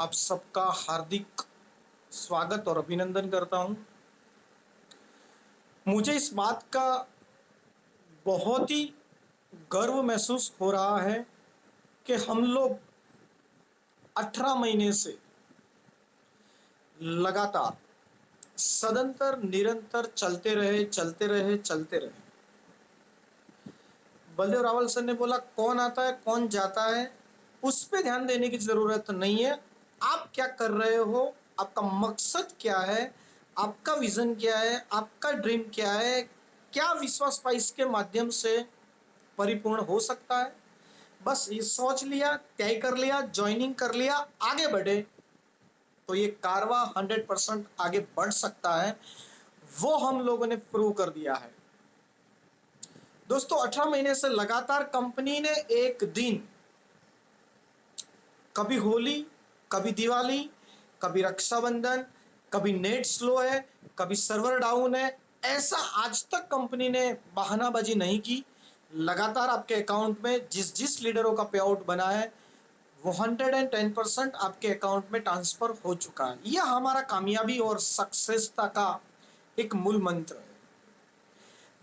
आप सबका हार्दिक स्वागत और अभिनंदन करता हूं। मुझे इस बात का बहुत ही गर्व महसूस हो रहा है कि हम लोग 18 महीने से लगातार सदंतर निरंतर चलते रहे। बलदेव रावल सर ने बोला कौन आता है कौन जाता है उस पे ध्यान देने की जरूरत नहीं है। आप क्या कर रहे हो, आपका मकसद क्या है, आपका विजन क्या है, आपका ड्रीम क्या है, क्या विश्वास पाइस के माध्यम से परिपूर्ण हो सकता है। बस ये सोच लिया, तय कर लिया, ज्वाइनिंग कर लिया, आगे बढ़े तो ये कारवा 100% आगे बढ़ सकता है। वो हम लोगों ने प्रूव कर दिया है। दोस्तों 18 महीने से लगातार कंपनी ने एक दिन, कभी होली, कभी दिवाली, कभी रक्षाबंधन, कभी नेट स्लो है, कभी सर्वर डाउन है, ऐसा आज तक कंपनी ने बहानाबाजी नहीं की। लगातार आपके अकाउंट में जिस जिस लीडरों का पे आउट बना है वो 110% आपके अकाउंट में ट्रांसफर हो चुका है। यह हमारा कामयाबी और सक्सेसता का एक मूल मंत्र है।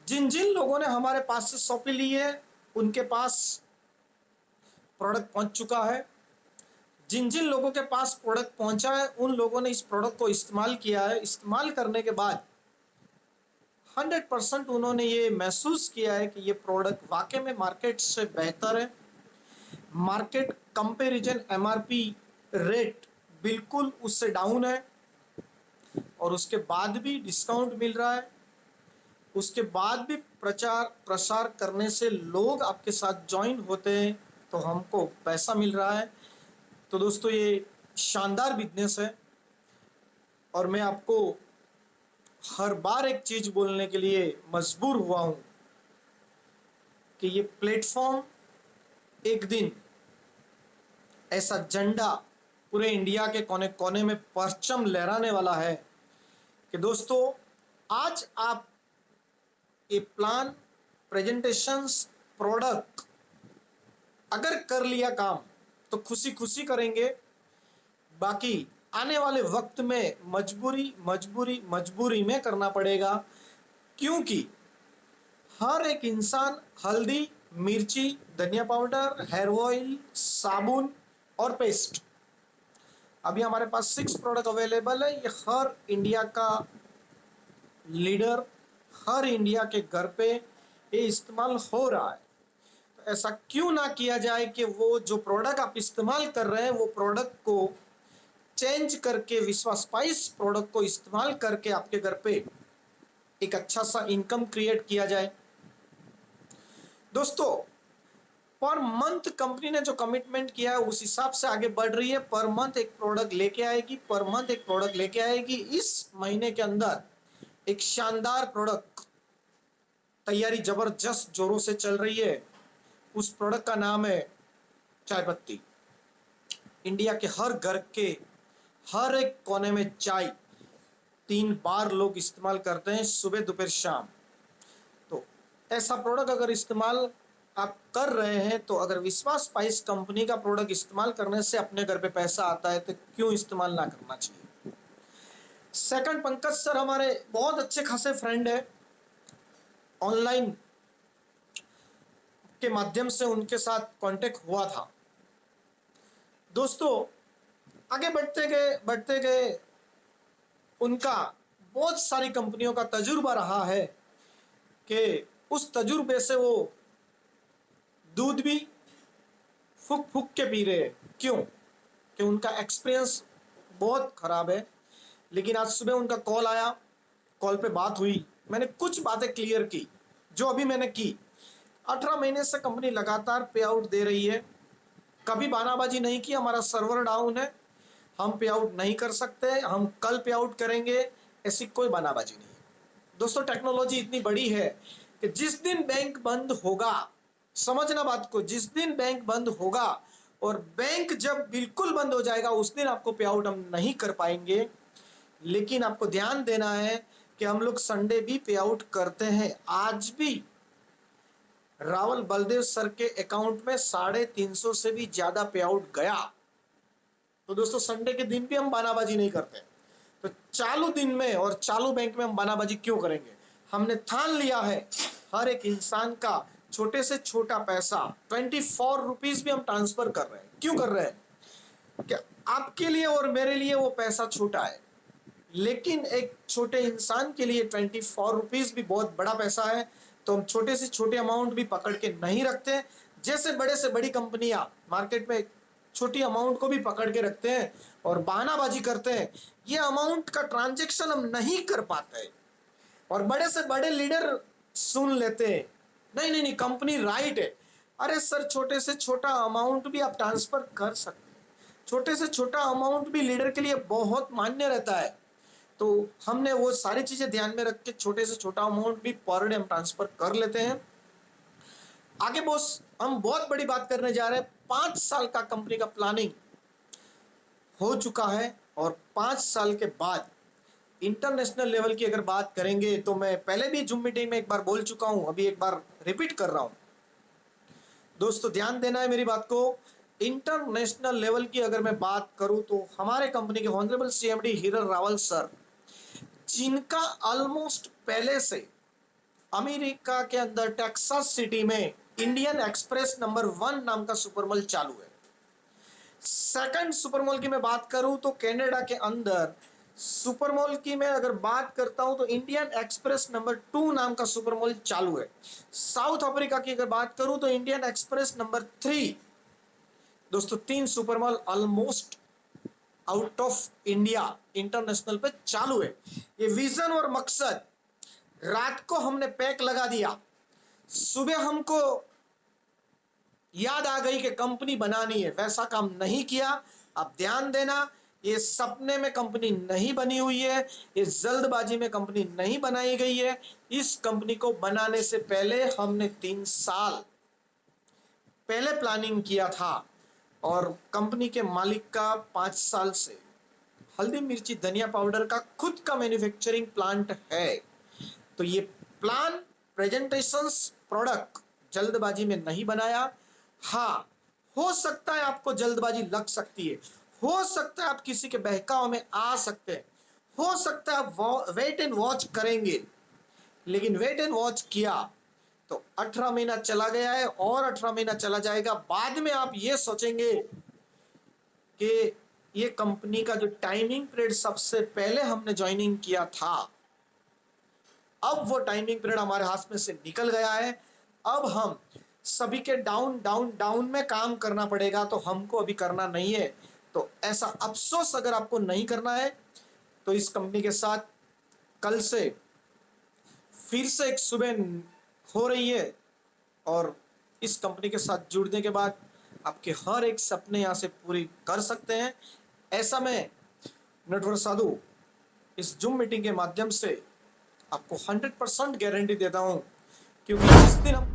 जिन जिन लोगों ने हमारे पास से सौंपी ली है उनके पास प्रोडक्ट पहुंच चुका है। जिन जिन लोगों के पास प्रोडक्ट पहुंचा है उन लोगों ने इस प्रोडक्ट को इस्तेमाल किया है। इस्तेमाल करने के बाद 100% उन्होंने ये महसूस किया है कि ये प्रोडक्ट वाकई में मार्केट से बेहतर है। मार्केट कंपैरिजन एमआरपी रेट बिल्कुल उससे डाउन है और उसके बाद भी डिस्काउंट मिल रहा है। उसके बाद भी प्रचार प्रसार करने से लोग आपके साथ ज्वाइन होते हैं तो हमको पैसा मिल रहा है। तो दोस्तों ये शानदार बिजनेस है और मैं आपको हर बार एक चीज बोलने के लिए मजबूर हुआ हूं कि ये प्लेटफॉर्म एक दिन ऐसा झंडा पूरे इंडिया के कोने कोने में परचम लहराने वाला है कि दोस्तों आज आप ये प्लान, प्रेजेंटेशंस, प्रोडक्ट अगर कर लिया काम तो खुशी खुशी करेंगे। बाकी आने वाले वक्त में मजबूरी में करना पड़ेगा, क्योंकि हर एक इंसान हल्दी, मिर्ची, धनिया पाउडर, हेयर ऑयल, साबुन और पेस्ट, अभी हमारे पास 6 प्रोडक्ट अवेलेबल है। ये हर इंडिया का लीडर, हर इंडिया के घर पे ये इस्तेमाल हो रहा है। तो ऐसा क्यों ना किया जाए कि वो जो प्रोडक्ट आप इस्तेमाल कर रहे हैं वो प्रोडक्ट को चेंज करके विश्वास स्पाइस प्रोडक्ट को इस्तेमाल करके आपके घर पे एक अच्छा सा इनकम क्रिएट किया जाए। दोस्तों पर मंथ कंपनी ने जो कमिटमेंट किया है उस हिसाब से आगे बढ़ रही है। पर मंथ एक प्रोडक्ट लेके आएगी, पर मंथ एक प्रोडक्ट लेके आएगी। इस महीने के अंदर एक शानदार प्रोडक्ट तैयारी जबरदस्त जोरों से चल रही है। उस प्रोडक्ट का नाम है चाय पत्ती। इंडिया के हर घर के हर एक कोने में चाय 3 बार लोग इस्तेमाल करते हैं, सुबह दोपहर शाम। तो ऐसा प्रोडक्ट अगर इस्तेमाल आप कर रहे हैं तो अगर विश्वास स्पाइस कंपनी का प्रोडक्ट इस्तेमाल करने से अपने घर पे पैसा आता है तो क्यों इस्तेमाल ना करना चाहिए। सेकंड, पंकज सर हमारे बहुत अच्छे खासे फ्रेंड है। ऑनलाइन के माध्यम से उनके साथ कांटेक्ट हुआ था। दोस्तों आगे बढ़ते गए उनका बहुत सारी कंपनियों का तजुर्बा रहा है कि उस तजुर्बे से वो दूध भी फूक फूक के पी रहे हैं। क्यों? कि उनका एक्सपीरियंस बहुत खराब है। लेकिन आज सुबह उनका कॉल आया, कॉल पे बात हुई, मैंने कुछ बातें क्लियर की जो अभी मैंने की। 18 महीने से कंपनी लगातार पे आउट दे रही है, कभी बहानाबाजी नहीं की हमारा सर्वर डाउन है, हम पे आउट नहीं कर सकते, हम कल पे आउट करेंगे, ऐसी कोई बहानाबाजी नहीं है। दोस्तों टेक्नोलॉजी इतनी बड़ी है कि जिस दिन बैंक बंद होगा, समझना बात को, जिस दिन बैंक बंद होगा और बैंक जब बिल्कुल बंद हो जाएगा उस दिन आपको पे आउट हम नहीं कर पाएंगे। लेकिन आपको ध्यान देना है कि हम लोग संडे भी पे आउट करते हैं। आज भी रावल बलदेव सर के अकाउंट में 350 से भी ज्यादा पे आउट गया। तो दोस्तों संडे के दिन भी हम बानाबाजी नहीं करते, तो चालू दिन में और चालू बैंक में हम बानाबाजी क्यों करेंगे। हमने ठान लिया है हर एक इंसान का छोटे से छोटा पैसा 24 रुपीज भी हम ट्रांसफर कर रहे हैं। क्यों कर रहे हैं, क्या आपके लिए और मेरे लिए वो पैसा छोटा है, लेकिन एक छोटे इंसान के लिए 24 रुपीज भी बहुत बड़ा पैसा है। तो हम छोटे से छोटे अमाउंट भी पकड़ के नहीं रखते, जैसे बड़े से बड़ी कंपनियां मार्केट में छोटी अमाउंट को भी पकड़ के रखते हैं और बहानाबाजी करते हैं, ये अमाउंट का ट्रांजेक्शन हम नहीं कर पाते। और बड़े से बड़े लीडर सुन लेते हैं, नहीं नहीं नहीं कंपनी राइट है। अरे सर, छोटे से छोटा अमाउंट भी आप ट्रांसफर कर सकते हैं, छोटे से छोटा अमाउंट भी लीडर के लिए बहुत मान्य रहता है। तो हमने वो सारी चीजें ध्यान में रख के छोटे से छोटा अमाउंट भी पर डे हम ट्रांसफर कर लेते हैं। आगे बॉस, हम बहुत बड़ी बात करने जा रहे हैं। 5 साल का कंपनी का प्लानिंग हो चुका है और 5 साल के बाद इंटरनेशनल लेवल की अगर बात करेंगे, तो मैं पहले भी जूम मीटिंग में एक बार बोल चुका हूं, अभी एक बार रिपीट कर रहा हूं। दोस्तों ध्यान देना है मेरी बात को। इंटरनेशनल लेवल की अगर मैं बात करूं, तो हमारे कंपनी के honourable CMD Hiral Rawal sir, जिनका ऑलमोस्ट पहले से अमेरिका के अंदर टेक्सास सिटी में इंडियन एक्सप्रेस नंबर 1 नाम का सुपरमॉल चालू है। सेकंड सुपरमॉल की मैं बात करूं तो कनाडा के अंदर सुपरमॉल की मैं अगर बात करता हूं तो इंडियन एक्सप्रेस नंबर 2 नाम का सुपरमॉल चालू है। साउथ अफ्रीका की अगर बात करूं तो इंडियन एक्सप्रेस नंबर 3। दोस्तों 3 supermall almost out of India international पे चालू है। ये विजन और मकसद, रात को हमने पैक लगा दिया, सुबह हमको याद आ गई कि कंपनी बनानी है, वैसा काम नहीं किया। अब ध्यान देना, ये सपने में कंपनी नहीं बनी हुई है, ये जल्दबाजी में कंपनी नहीं बनाई गई है। इस कंपनी को बनाने से पहले हमने 3 साल पहले प्लानिंग किया था और कंपनी के मालिक का 5 साल से हल्दी मिर्ची धनिया पाउडर का खुद का मैन्युफैक्चरिंग प्लांट है। तो ये प्लान, प्रेजेंटेशंस, प्रोडक्ट जल्दबाजी में नहीं बनाया। हाँ, हो सकता है आपको जल्दबाजी लग सकती है, हो सकता है आप किसी के बहकाव में आ सकते हैं, हो सकता है आप वेट एंड वॉच करेंगे, लेकिन वेट एंड वॉच किया तो 18 महीना चला गया है और 18 महीना चला जाएगा। बाद में आप ये सोचेंगे कि ये कंपनी का जो टाइमिंग पीरियड सबसे पहले हमने ज्वाइनिंग किया था, अब वो टाइमिंग पीरियड हमारे हाथ में से निकल गया है। अब हम सभी के डाउन डाउन डाउन में काम करना पड़ेगा, तो हमको अभी करना नहीं है। तो ऐसा अफसोस अगर आपको नहीं करना है, तो इस कंपनी के साथ कल से फिर से एक सुबह हो रही है और इस कंपनी के साथ जुड़ने के बाद आपके हर एक सपने यहाँ से पूरी कर सकते हैं। ऐसा मैं नटवर साधु इस जूम मीटिंग के माध्यम से आपको 100% गारंटी देता हूं, क्योंकि जिस दिन हम